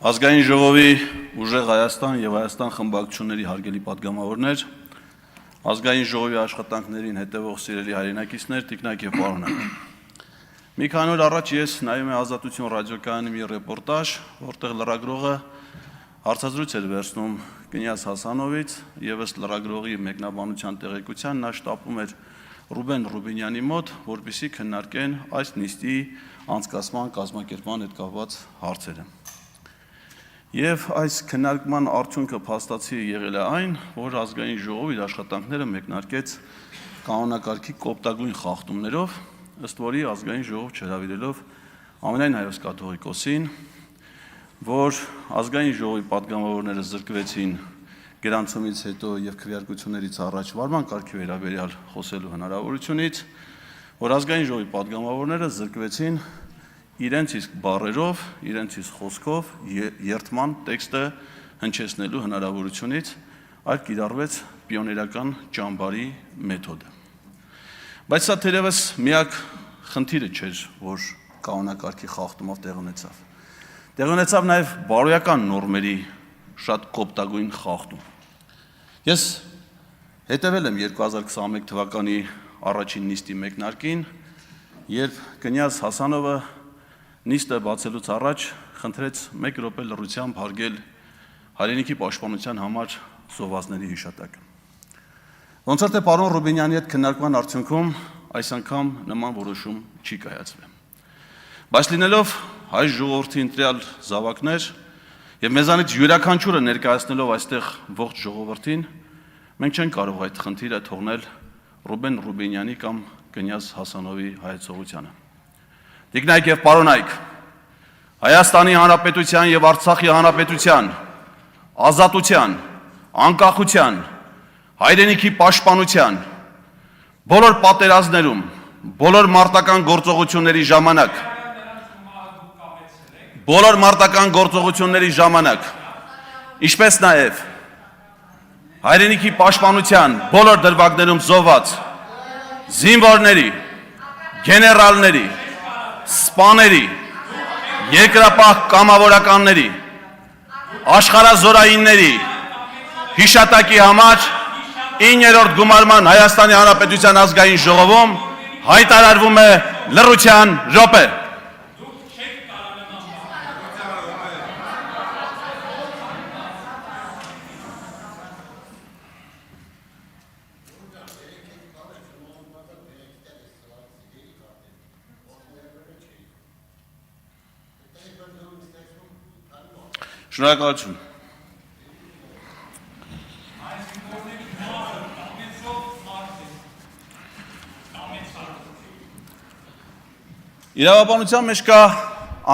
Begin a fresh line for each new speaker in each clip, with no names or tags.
Ազգային ժողովի ուժեղ Հայաստան եւ Հայաստան խմբակցությունների հարգելի պատգամավորներ, ազգային ժողովի աշխատանքներին հետևող սիրելի հայրենակիցներ, տիկնակ եւ պարոններ։ Մի քանի օր առաջ ես նայում եմ Ազատություն ռադիոկայանի մի ռեպորտաժ, որտեղ լրագրողը հարցազրույց էր վերցնում Կնյազ Հասանովից եւ ըստ լրագրողի մեկնաբանության տեղեկության նա շտապում էր Ռուբեն Ռուբինյանի մոտ, որպեսզի քննարկեն այս նիստի անցկացման կազմակերպման հետ կապված հարցերը։ Եվ այս քննարկման արդյունքը փաստացի եղել է այն, որ ազգային ժողովը իր աշխատանքները մեկնարկեց կանոնակարգի կոպտագույն խախտումներով, ըստ որի ազգային ժողով չհրավիրելով ամենայն հայոց կաթողիկոսին, որ ազգային ժողովի պատգամավորները զրկվեցին գրանցումից հետո եւ քվեարկություններից առաջ վարման կարգի վերաբերյալ խոսելու հնարավորությունից, որ ազգային ժողովի պատգամավորները զրկվեցին իրենց իսկ բառերով, իրենց իսկ խոսքով երթման տեքստը հնչեցնելու հնարավորությունից, այլ կիրառվեց պիոներական ճամբարի մեթոդը։ Բայց սա թերևս միակ խնդիրը չէր, որ կանոնակարգի խախտումով տեղ ունեցավ։ Տեղ ունեցավ նաև բարոյական նորմերի շատ կոպտագույն խախտում։ Ես հետևել եմ 2021 թվականի առաջին նիստի մեկնարկին, երբ Կնյազ Հասանովը նիստը բացելուց առաջ խնդրեց 1 րոպե լռությամբ հարգել հայրենիքի պաշտպանության համար զոհվածների հիշատակը։ Ոնց որ թե պարոն Ռուբինյանի հետ քննարկման արդյունքում այս անգամ նման որոշում չի կայացվել։ Բայց լինելով հայ ժողովրդի ընտրյալ զավակներ եւ մեզանից յուրաքանչյուրը ներկայացնելով այստեղ ողջ ժողովրդին, մենք չենք կարող այդ խնդիրը թողնել Ռուբեն Ռուբինյանի կամ Կնյազ Հասանովի հայեցողությանը։ Տիկնայք եւ պարոնայք, Հայաստանի Հանրապետության եւ Արցախի Հանրապետության ազատության, անկախության, հայրենիքի պաշտպանության, բոլոր պատերազմներում, բոլոր մարտական գործողությունների ժամանակ, ինչպես նաեւ հայրենիքի պաշտպանության բոլոր դրվագներում զոհված զինվորների, գեներալների, սպաների, երկրապահ կամավորականների, աշխարհազորայինների հիշատակի համար 9-րդ գումարման Հայաստանի Հանրապետության ազգային ժողովում հայտարարվում է լռության րոպե։ Շնորհակալություն։ Իրավաբանության մեջ կա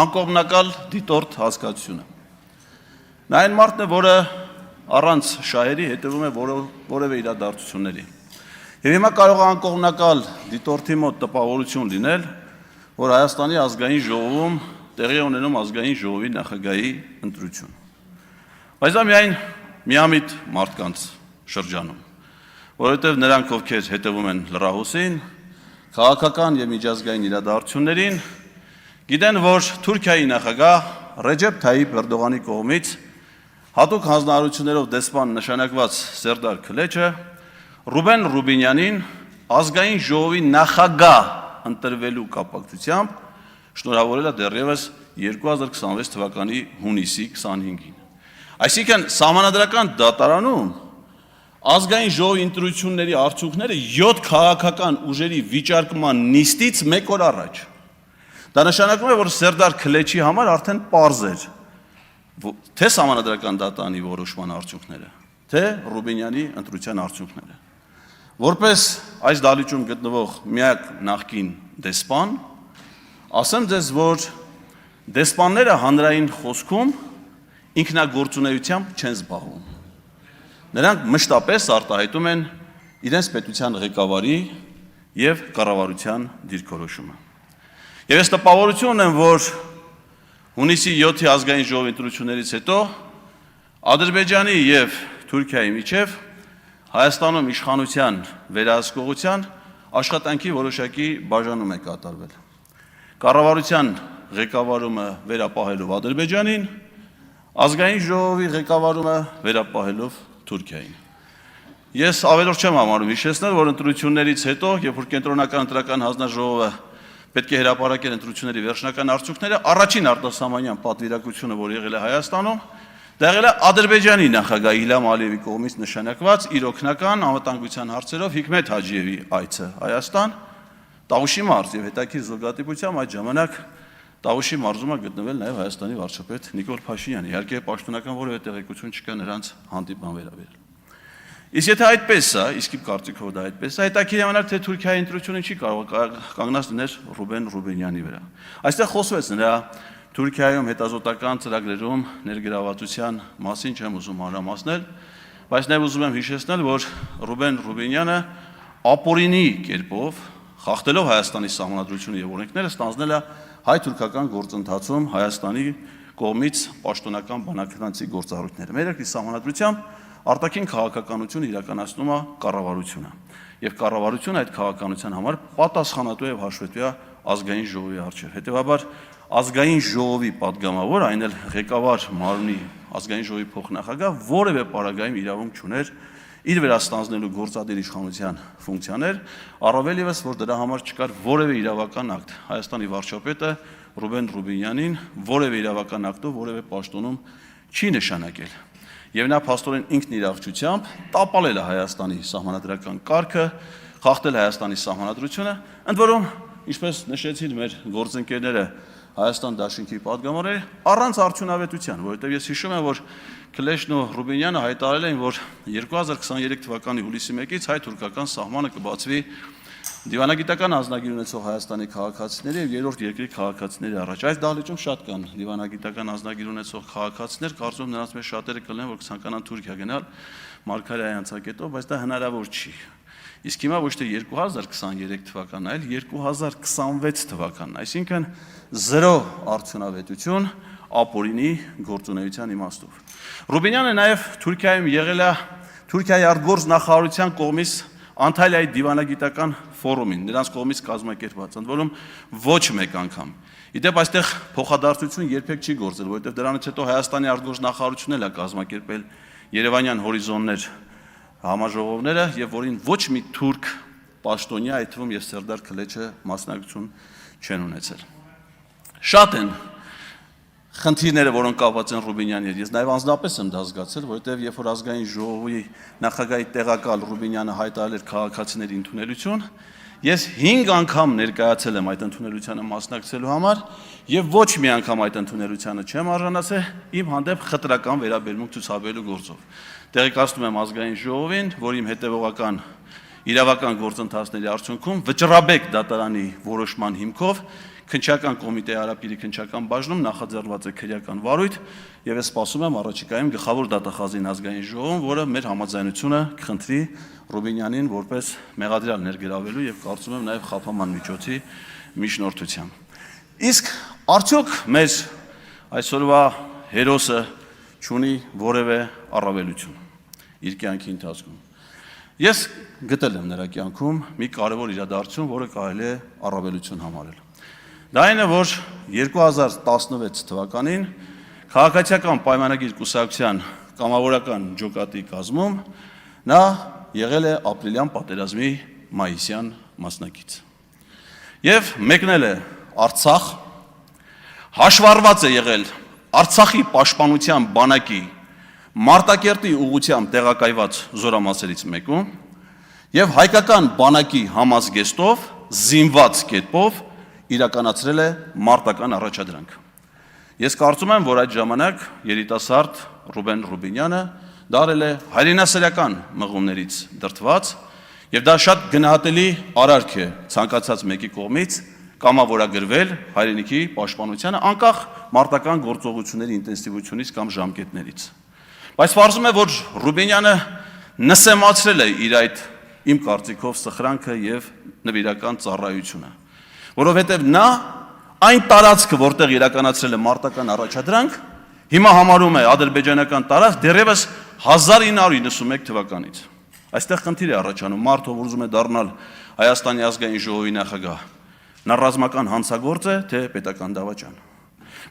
անկողմնակալ դիտորդ հասկացությունը։ Նա այն մարդն է, որը առանց շահերի հետևում է որևէ իրադարձությունների։ Եվ հիմա կարող է անկողմնակալ դիտորդի մոտ տպավորություն լինել, որ Հայաստանի ազգային ժողովում տեղի ունենում ազգային ժողովի նախագահի ընտրություն։ Բայց դա միայն միամիտ մարդկանց շրջանում, որովհետև նրանք, ովքեր հետևում են լրահոսին, քաղաքական եւ միջազգային իրադարձություններին, գիտեն, որ Թուրքիայի նախագահ Ռեջեփ Թայիփ Էրդողանի կողմից հատուկ հանձնարարություններով դեսպան նշանակված Սերդար Քլեչը Ռուբեն Ռուբինյանին ազգային ժողովի նախագահ ընտրվելու կապակցությամբ շնորհավորել է դեռևս 2026 թվականի հունիսի 25-ին։ Այսինքն սահմանադրական դատարանում ազգային ժողովի ընտրությունների արդյունքները 7 քաղաքական ուժերի վիճարկման նիստից 1 օր առաջ։ Դա նշանակում է, որ Սերդար Քլեչի համար արդեն պարզ էր, թե սահմանադրական դատարանի որոշման արդյունքները, թե Ռուբինյանի ընտրության արդյունքները։ Որպես այս դահլիճում գտնվող միակ նախկին դեսպան, ասեմ ձեզ, որ դեսպանները հանրային խոսքում ինքնագործունեությամբ չեն զբաղվում։ Նրանք մշտապես արտահայտում են իրենց պետության ղեկավարի եւ կառավարության դիրքորոշումը։ Եվ ես տպավորություն ունեմ, որ հունիսի 7-ի ազգային ժողովի ընտրություններից հետո Ադրբեջանի եւ Թուրքիայի միջև Հայաստանում իշխանության վերահսկողության աշխատանքի որոշակի բաժանում է կատարվել։ Կառավարության ղեկավարումը վերապահելով Ադրբեջանին, Ազգային ժողովի ղեկավարումը վերապահելով Թուրքիային։ Ես ավելորդ չեմ համարում հիշեցնել, որ ընտրություններից հետո, երբ որ կենտրոնական ընտրական հանձնաժողովը պետք է հրապարակել ընտրությունների վերջնական արդյունքները, առաջին արտասահմանյան պատվիրակությունը, որ եղել է Հայաստանում, դա եղել է Ադրբեջանի նախագահ Իլհամ Ալիևի կողմից նշանակված իր օգնական անվտանգության հարցերով Հիկմետ Հաջիևի այցը Հայաստան, Տավուշի մարզ եւ հետաքրքիր զուգադիպությամբ այդ ժամանակ Տավուշի մարզում է գտնվել նաեւ Հայաստանի վարչապետ Նիկոլ Փաշինյանը, իհարկե պաշտոնական որևէ տեղեկություն չկա նրանց հանդիպման վերաբերյալ։ Իսկ եթե այդպես է, իսկ իմ կարծիքով դա այդպես է, հետաքրքիր ժամանակ թե Թուրքիայի ընտրությունը չի կարող կանգնած լինել Ռուբեն Ռուբենյանի վրա։ Այստեղ խոսվեց նրա Թուրքիայում հետազոտական ծրագրերում ներգրավվածության մասին չեմ ուզում մանրամասնել, բայց նաև ուզում եմ հիշեցնել, որ Ռուբեն Ռուբենյանը ապօրինի կերպով խախտելով Հայաստանի սահմանադրությունը եւ օրենքները ստանձնել է հայ-թուրքական գործընթացում Հայաստանի կողմից պաշտոնական բանակցի գործառույթները։ Մեր երկրի սահմանադրությամբ արտաքին քաղաքականությունը իրականացնում է կառավարությունը եւ կառավարությունը այդ քաղաքականության համար պատասխանատու եւ հաշվետու է ազգային ժողովի առջեւ։ Հետեւաբար ազգային ժողովի падգամավոր, այն էլ ղեկավար մարմնի ազգային ժողովի փոխնախագահ որևէ պարագայում իրավունք չուներ իր վրա ստանձնելու գործադիր իշխանության ֆունկցիաներ, առավել եւս որ դրա համար չկար որևէ իրավական ակտ։ Հայաստանի վարչապետը Ռուբեն Ռուբենյանին որևէ իրավական ակտով որևէ պաշտոնում չի նշանակել։ Եվ նա փաստորեն ինքն իր աղջությամբ տապալել է Հայաստանի սահմանադրական կարգը, խախտել Հայաստանի սահմանադրությունը, ընդ որում, ինչպես նշեցին մեր գործընկերները Հայաստան Դաշինքի падգամավորները, առանց արդյունավետության, որովհետև ես հիշում եմ, որ Քլեշն ու Ռուբենյանը հայտարարել էին, որ 2023 թվականի հուլիսի 1-ից հայ-թուրքական սահմանը կբացվի դիվանագիտական անձնագիր ունեցող Հայաստանի քաղաքացիների եւ երրորդ երկրի քաղաքացիների առաջ։ Այս դահլիճում շատ կան դիվանագիտական անձնագիր ունեցող քաղաքացիներ, կարծում եմ նրանց մեջ շատերը կլինեն, որ կցանկանան Թուրքիա գնալ Մարգարեի անցակետով, բայց դա հնարավոր չի։ Իսկ հիմա ոչ թե 2023 թվականն, այլ 2026 թվականն, այսինքն 0 արդյունավետություն ապօրինի գործունեության իմաստով։ Ռուբենյանը նաև Թուրքիայում եղել է Թուրքիայի արտգործ նախարարության կողմից Անտալիայի դիվանագիտական ֆորումին, նրանց կողմից կազմակերպված, ընդ որում ոչ մեկ անգամ։ Իդեպ այստեղ փոխադարձություն երբեք չի գործել, որովհետև դրանից հետո Հայաստանի արտգործ նախարարությունն էլ է կազմակերպել Երևանյան հորիզոններ համաժողովները եւ որին ոչ մի թուրք պաշտոնյա, այդ թվում եւ Սերդար Քլեչը մասնակցություն չեն ունեցել։ Շատ են խնդիրները, որոնք կապված են Ռուբենյանի հետ, ես նաև անձնապես եմ դա զգացել, որովհետև երբ որ ազգային ժողովի նախագահի տեղակալ Ռուբենյանը հայտարարել էր քաղաքացիների ընդունելություն, ես 5 անգամ ներկայացել եմ այդ ընդունելությանը մասնակցելու համար եւ ոչ մի անգամ այդ ընդունելությանը չեմ արժանացել իմ հանդեպ խտրական վերաբերմունք ցուցաբերելու գործով։ Տեղեկացնում եմ ազգային ժողովին, որ իմ հետևողական իրավական գործընթացների արդյունքում վճռաբեկ դատարանի որոշման հիմքով Քննչական կոմիտեի Արաբիրի քննչական բաժնում նախաձեռնված է քրեական վարույթ եւ ես սպասում եմ առաջիկայում գլխավոր դատախազին ազգային ժողովում, որը մեր համաձայնությունը կխնդրի Ռուբենյանին որպես մեղադրյալ ներգրավելու եւ կարծում եմ նաեւ խափաման միջոցի միջնորդությամբ։ Իսկ արդյոք մեր այսօրվա հերոսը չունի որևէ առավելություն իր կյանքի ընթացքում։ Ես գտել եմ նրա կյանքում մի կարևոր իրադարձություն, որը կարելի է առավելություն համարել։ Դա այն է, որ 2016 թվականին քաղաքացիական պայմանագիր կուսակցության կամավորական ջոկատի կազմում նա եղել է ապրիլյան պատերազմի մայիսյան մասնակից։ Եվ մեկնել է Արցախ, հաշվառված է եղել Արցախի պաշտպանության բանակի Մարտակերտի ուղղությամբ տեղակայված զորամասերից մեկում եւ հայկական բանակի համազգեստով զինված կերպով իրականացրել է մարտական առաջադրանք։ Ես կարծում եմ, որ այդ ժամանակ երիտասարդ Ռուբեն Ռուբենյանը դարել է հայրենասերական մղումներից դրդված եւ դա շատ գնահատելի արարք է ցանկացած մեկի կողմից կամավորագրվել հայրենիքի պաշտպանությանը անկախ մարտական գործողությունների ինտենսիվությունից կամ ժամկետներից։ Բայց պարզվում է, որ Ռուբենյանը նսեմացրել է իր այդ իմ կարծիքով սխրանքը եւ նվիրական ծառայությունը, որովհետեւ նա այն տարածքը, որտեղ իրականացրել է մարտական առաջադրանք, հիմա համարում է ադրբեջանական տարածք դեռևս 1991 թվականից։ Այստեղ խնդիր է առաջանում, մարդը ով ուզում է դառնալ Հայաստանի ազգային ժողովի նախագահ, նա ռազմական հանցագործ է, թե պետական դավաճան։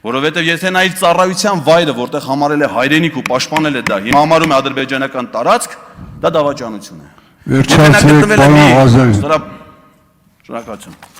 Որովհետև եթե նա իր ծառայության վայրը, որտեղ համարել է հայրենիք ու պաշտպանել է դա, հիմա համարում է ադրբեջանական տարածք, դա դավաճանություն է։
Վերջացրեք, պարոն Ղազարյան։
Շնորհակալություն։